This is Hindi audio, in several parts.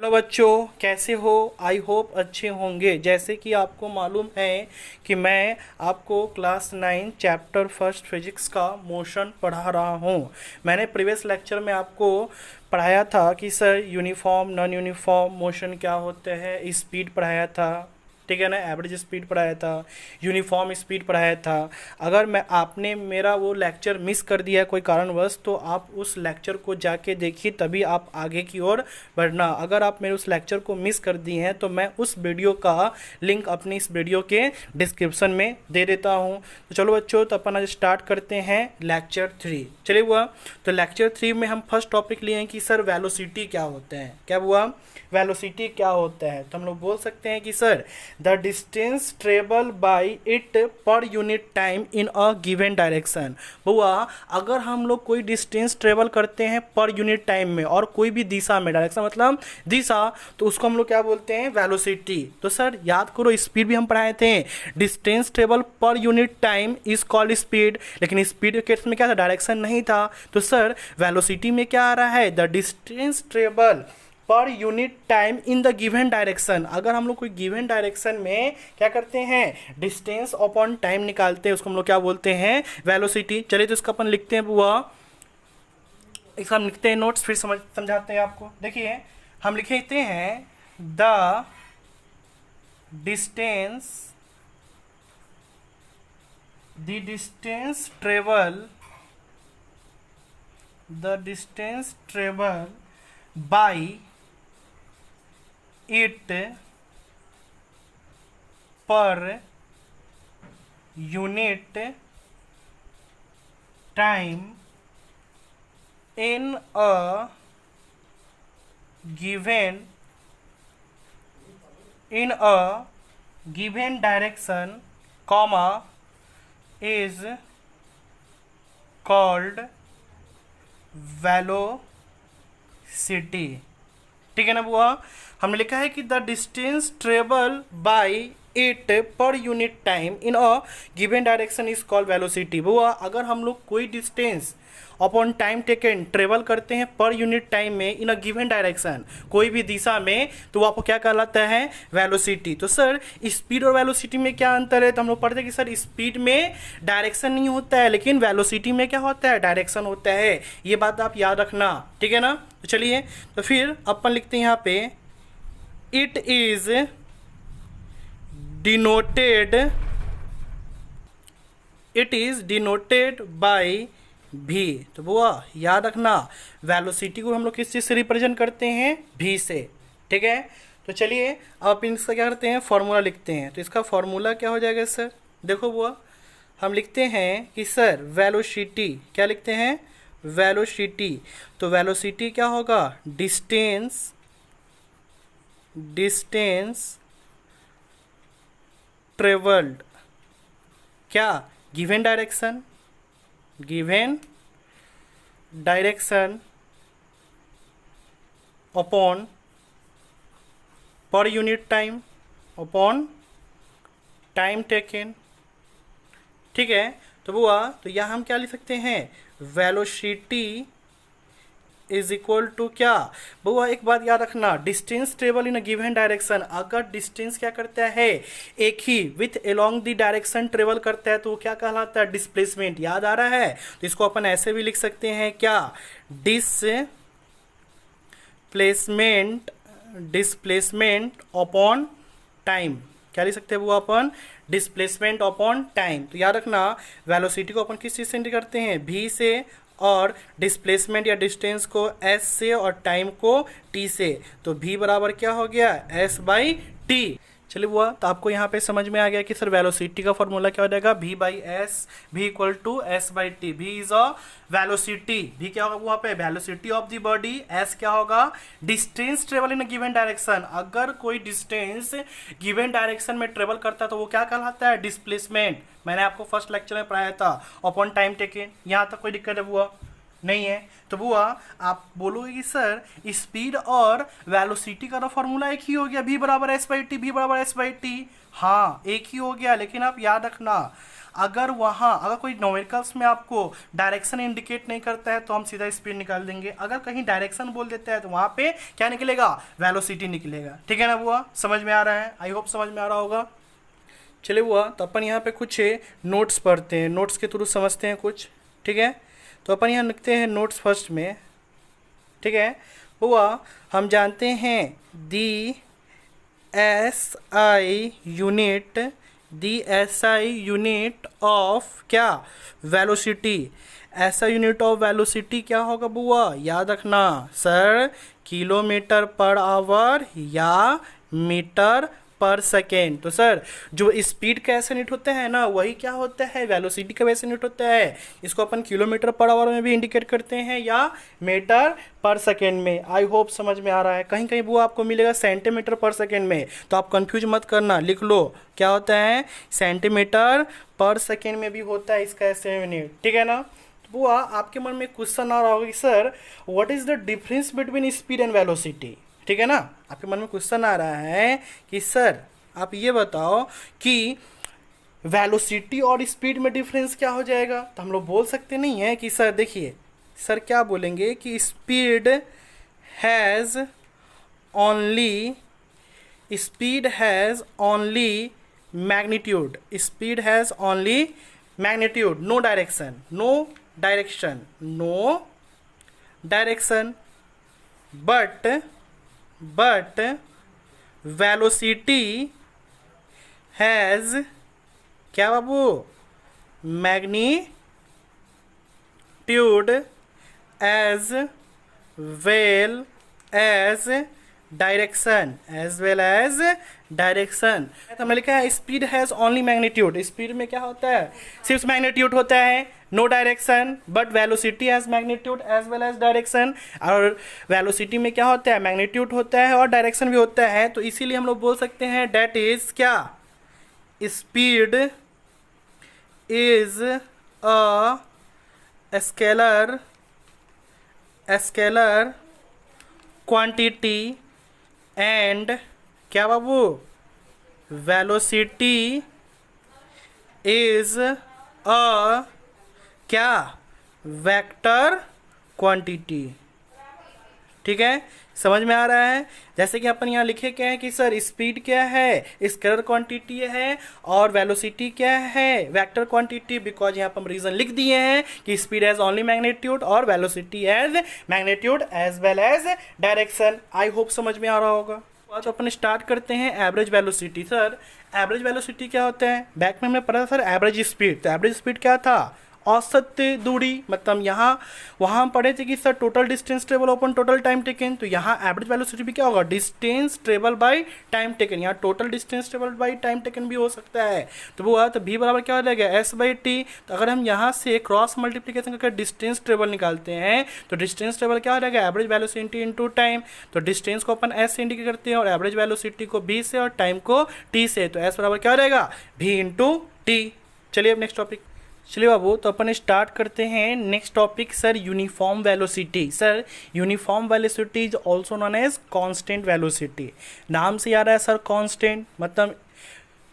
हेलो बच्चों, कैसे हो? आई होप अच्छे होंगे। जैसे कि आपको मालूम है कि मैं आपको क्लास 9 चैप्टर फर्स्ट फिजिक्स का मोशन पढ़ा रहा हूँ। मैंने प्रीवियस लेक्चर में आपको पढ़ाया था कि sir uniform non uniform motion क्या होते हैं, स्पीड पढ़ाया था, ठीक है ना, एवरेज स्पीड पढ़ाया था, यूनिफॉर्म स्पीड पढ़ाया था। अगर मैं आपने मेरा वो लेक्चर मिस कर दिया कोई कारणवश, तो आप उस लेक्चर को जाके देखिए, तभी आप आगे की ओर बढ़ना। अगर आप मेरे उस लेक्चर को मिस कर दिए हैं तो मैं उस वीडियो का लिंक अपनी इस वीडियो के डिस्क्रिप्शन में दे देता हूँ। तो चलो बच्चों, तो अपन आज स्टार्ट करते हैं लेक्चर 3। चलिए हुआ, तो लेक्चर 3 में हम फर्स्ट टॉपिक लिए हैं कि सर वेलोसिटी क्या होते हैं। क्या हुआ? वेलोसिटी क्या होता है? तो हम लोग बोल सकते हैं कि sir the distance travel bye it per unit time in a given direction. हुआ, अगर हम लोग कोई डिस्टेंस ट्रेवल करते हैं पर यूनिट टाइम में और कोई भी दिशा में, डायरेक्शन मतलब दिशा, तो उसको हम लोग क्या बोलते हैं? वेलोसिटी। तो सर याद करो, स्पीड भी हम पढ़ाए थे। Distance travel per unit time is called speed, लेकिन स्पीड के केस में क्या था? डायरेक्शन नहीं था। तो सर वेलोसिटी में क्या आ रहा है? The distance travel per unit time in the given direction. अगर हम लोग कोई गिवन डायरेक्शन में क्या करते हैं? डिस्टेंस अपॉन टाइम निकालते हैं, उसको हम लोग क्या बोलते हैं? वेलोसिटी। चलिए तो इसका अपन लिखते हैं बुआ, इसका हम लिखते हैं नोट्स, फिर समझाते हैं आपको। देखिए हम लिखते हैं the distance travel bye it per unit time in a given direction comma is called velocity. ठीक है ना बुआ? हमने लिखा है कि the distance travel bye it per unit time in a given direction is called velocity. बुआ, अगर हम लोग कोई distance upon time taken travel करते हैं पर यूनिट टाइम में इन अ गिवन डायरेक्शन, कोई भी दिशा में, तो वो आपको क्या कहलाता है? वेलोसिटी। तो सर स्पीड और वेलोसिटी में क्या अंतर है? तो हम लोग पढ़ते हैं कि सर स्पीड में डायरेक्शन नहीं होता है, लेकिन वेलोसिटी में क्या होता है? डायरेक्शन होता है। ये बात आप याद रखना, ठीक है ना? तो चलिए, तो फिर अपन लिखते हैं यहाँ पे इट इज डिनोटेड बाय भी। तो बुआ याद रखना, वेलोसिटी को हम लोग किस चीज़ से रिप्रेजेंट करते हैं? भी से। ठीक है, तो चलिए अब इसका क्या करते हैं? फॉर्मूला लिखते हैं। तो इसका फॉर्मूला क्या हो जाएगा सर? देखो बुआ, हम लिखते हैं कि सर वेलोसिटी, क्या लिखते हैं? वेलोसिटी। तो वेलोसिटी क्या होगा? डिस्टेंस ट्रेवल्ड, क्या? Given direction upon per unit time upon time taken. ठीक है, तो बुआ, तो यहाँ हम क्या लिख सकते हैं? वेलोसिटी इज इक्वल टू क्या? बुआ एक बात याद रखना, distance travel in a given direction, अगर डिस्टेंस क्या करता है? एक ही with along the direction travel करता है, तो वो क्या कहलाता है? डिस्प्लेसमेंट। याद आ रहा है? तो इसको अपन ऐसे भी लिख सकते हैं, क्या? Displacement upon time. क्या लिख सकते हैं वो अपन? Displacement upon time. तो याद रखना, वेलोसिटी को अपन किस चीज़ से इंडिकेट करते हैं? भी से, और डिस्प्लेसमेंट या डिस्टेंस को एस से, और टाइम को टी से। तो भी बराबर क्या हो गया? S by T. चलिए बुआ, तो आपको यहाँ पे समझ में आ गया कि सर वेलोसिटी का फॉर्मूला क्या हो जाएगा? V by S, V equal to S by T. V is a velocity. भी क्या होगा वहाँ पे? Velocity of the body. S क्या होगा? Distance travel in a given direction. अगर कोई डिस्टेंस गिवन डायरेक्शन में ट्रेवल करता है तो वो क्या कहलाता है? डिस्प्लेसमेंट। मैंने आपको फर्स्ट लेक्चर में पढ़ाया था, अपॉन टाइम टेकन। यहाँ तक कोई दिक्कत है बुआ? नहीं है? तो बुआ आप बोलोगे कि सर स्पीड और वेलोसिटी का तो फॉर्मूला एक ही हो गया, भी बराबर एस बाई टी, भी बराबर एस बाई टी। हाँ एक ही हो गया, लेकिन आप याद रखना, अगर वहाँ अगर कोई न्यूमेरिकल्स में आपको डायरेक्शन इंडिकेट नहीं करता है तो हम सीधा स्पीड निकाल देंगे, अगर कहीं डायरेक्शन बोल देता है तो वहाँ पे क्या निकलेगा, वेलोसिटी निकलेगा। ठीक है ना बुआ, समझ में आ रहा है, आई होप समझ में आ रहा होगा। चलिए बुआ, तो अपन यहाँ पे कुछ नोट्स पढ़ते हैं, नोट्स के थ्रू समझते हैं कुछ। ठीक है, तो अपन यहाँ लिखते हैं नोट्स फर्स्ट में। ठीक है बुआ, हम जानते हैं the SI unit, the SI unit of क्या, वेलोसिटी। ऐसा यूनिट ऑफ वेलोसिटी क्या होगा बुआ, याद रखना सर, किलोमीटर पर आवर या मीटर पर सेकेंड। तो सर जो स्पीड का ऐसा यूनिट होता है ना, वही क्या होता है, वेलोसिटी का वैसा यूनिट होता है। इसको अपन किलोमीटर पर आवर में भी इंडिकेट करते हैं या मीटर पर सेकेंड में। आई होप समझ में आ रहा है। कहीं कहीं वो आपको मिलेगा सेंटीमीटर पर सेकेंड में, तो आप कंफ्यूज मत करना, लिख लो क्या होता है, सेंटीमीटर पर सेकेंड में भी होता है इसका ऐसे यूनिट। ठीक है ना। बुआ, आपके मन में क्वेश्चन आ रहा होगा कि sir what is the difference between speed and velocity. ठीक है ना, आपके मन में क्वेश्चन आ रहा है कि सर आप ये बताओ कि वेलोसिटी और स्पीड में डिफरेंस क्या हो जाएगा। तो हम लोग बोल सकते नहीं है कि सर देखिए, सर क्या बोलेंगे कि speed has only magnitude, speed has only magnitude, no direction, but velocity has क्या बाबू, magnitude as well as direction, तो हमने लिखा है speed has only magnitude. Speed में क्या होता है, सिर्फ मैग्नीट्यूड होता है, no direction, but velocity has magnitude as well as direction. और वेलोसिटी में क्या होता है, मैग्नीट्यूड होता है और डायरेक्शन भी होता है। तो इसीलिए हम लोग बोल सकते हैं डेट इज क्या, speed is a scalar quantity and क्या बाबू, वेलोसिटी इज अ क्या, वेक्टर क्वांटिटी। ठीक है, समझ में आ रहा है। जैसे कि अपन यहाँ लिखे क्या है कि सर स्पीड क्या है, स्केलर क्वांटिटी है, और वेलोसिटी क्या है, वेक्टर क्वांटिटी। बिकॉज यहाँ पर हम रीजन लिख दिए हैं कि स्पीड हैज ओनली मैग्नीट्यूड और velocity has magnitude as well as direction. I hope समझ में आ रहा होगा। तो अपन स्टार्ट करते हैं average velocity. Sir average velocity क्या होता है, बैक में हमने पढ़ा सर एवरेज स्पीड। तो एवरेज स्पीड क्या था, औसत दूरी। मतलब यहाँ वहाँ हम पढ़े थे कि sir total distance travel upon total time taken. तो यहाँ एवरेज वेलोसिटी भी क्या होगा, distance travel by time taken. यहाँ total distance travel by time taken भी हो सकता है। तो वो तो v बराबर क्या हो जाएगा, s/t। तो अगर हम यहाँ से क्रॉस मल्टीप्लीकेशन करके डिस्टेंस ट्रेवल निकालते हैं तो डिस्टेंस ट्रेवल क्या हो जाएगा, एवरेज वेलोसिटी इंटू टाइम। तो डिस्टेंस को अपन s से इंडिकेट करते हैं और एवरेज वेलोसिटी को v से और टाइम को t से। तो s बराबर क्या हो जाएगा, v इंटू t। चलिए अब नेक्स्ट टॉपिक। चलिए बाबू, तो अपन स्टार्ट करते हैं next topic sir, uniform velocity. Sir uniform velocity is also known as constant velocity. नाम से आ रहा है सर कांस्टेंट, मतलब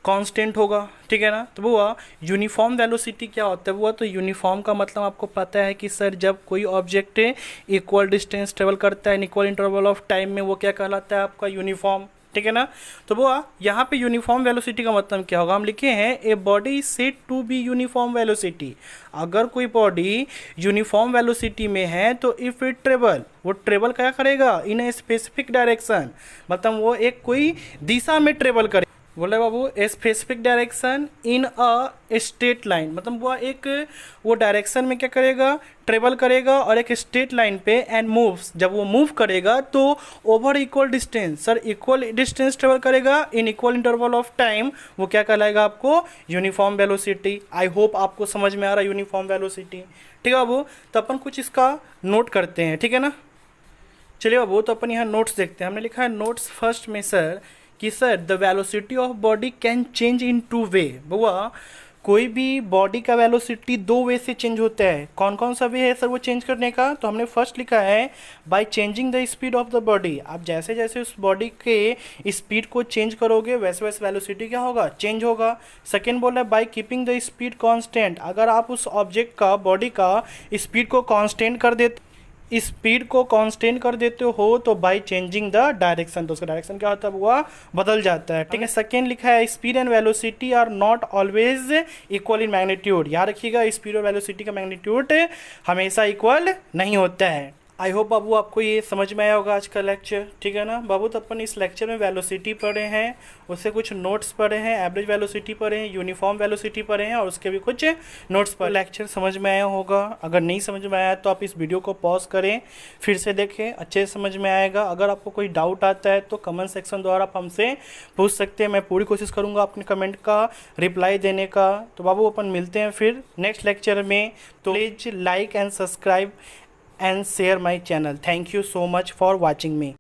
कांस्टेंट होगा। ठीक है ना। तो वो यूनिफॉर्म वेलोसिटी क्या होता है, वो तो यूनिफॉर्म का मतलब आपको पता है कि सर जब कोई ऑब्जेक्ट इक्वल डिस्टेंस ट्रेवल करता है इन इक्वल इंटरवल ऑफ टाइम में, वो क्या कहलाता है आपका, यूनिफॉर्म। ठीक है ना। तो वो यहाँ पे यूनिफॉर्म वेलोसिटी का मतलब क्या होगा, हम लिखे हैं a body is said to be uniform velocity. अगर कोई बॉडी यूनिफॉर्म वेलोसिटी में है तो इफ इट ट्रेवल, वो ट्रेवल क्या करेगा, इन ए स्पेसिफिक डायरेक्शन, मतलब वो एक कोई दिशा में ट्रेवल करे। बोले बाबू a specific direction in a straight line, मतलब वो डायरेक्शन में क्या करेगा, ट्रेवल करेगा और एक स्ट्रेट लाइन पे एंड मूव्स। जब वो मूव करेगा तो over equal distance, sir equal distance travel करेगा in equal interval of time, वो क्या कहलाएगा आपको, यूनिफॉर्म वेलोसिटी। आई होप आपको समझ में आ रहा है यूनिफॉर्म वेलोसिटी। ठीक है बाबू, तो अपन कुछ इसका नोट करते हैं। ठीक है ना। चलिए बाबू, तो अपन यहाँ नोट्स देखते हैं। हमने लिखा है नोट्स फर्स्ट में सर कि sir the velocity of body can change in two way. बुआ कोई भी बॉडी का वेलोसिटी दो वे से चेंज होता है। कौन कौन सा वे है सर वो चेंज करने का? तो हमने फर्स्ट लिखा है by changing the speed of the body. आप जैसे जैसे उस बॉडी के स्पीड को चेंज करोगे वैसे वैसे वेलोसिटी क्या होगा? चेंज होगा। सेकेंड बोला by keeping the speed constant. अगर आप उस ऑब्जेक्ट का बॉडी का स्पीड को कांस्टेंट कर देते हो तो बाय चेंजिंग द डायरेक्शन, तो उसका डायरेक्शन क्या होता है? हुआ बदल जाता है। ठीक है। सेकेंड लिखा है speed and velocity are not always equal in magnitude. याद रखिएगा स्पीड और वेलोसिटी का मैग्नीट्यूड हमेशा इक्वल नहीं होता है। आई होप बाबू आपको ये समझ में आया होगा आज का लेक्चर। ठीक है ना बाबू? तो अपन इस लेक्चर में वेलोसिटी पढ़े हैं, उससे कुछ नोट्स पढ़े हैं, एवरेज वेलोसिटी पढ़े हैं, यूनिफॉर्म वेलोसिटी पढ़े हैं और उसके भी कुछ नोट्स पढ़े। लेक्चर समझ में आया होगा। अगर नहीं समझ में आया तो आप इस वीडियो को पॉज करें, फिर से देखें, अच्छे से समझ में आएगा। अगर आपको कोई डाउट आता है तो कमेंट सेक्शन द्वारा आप हमसे पूछ सकते हैं। मैं पूरी कोशिश करूँगा अपने कमेंट का रिप्लाई देने का। तो बाबू अपन मिलते हैं फिर नेक्स्ट लेक्चर में। तो please like and subscribe and share my channel. Thank you so much for watching me.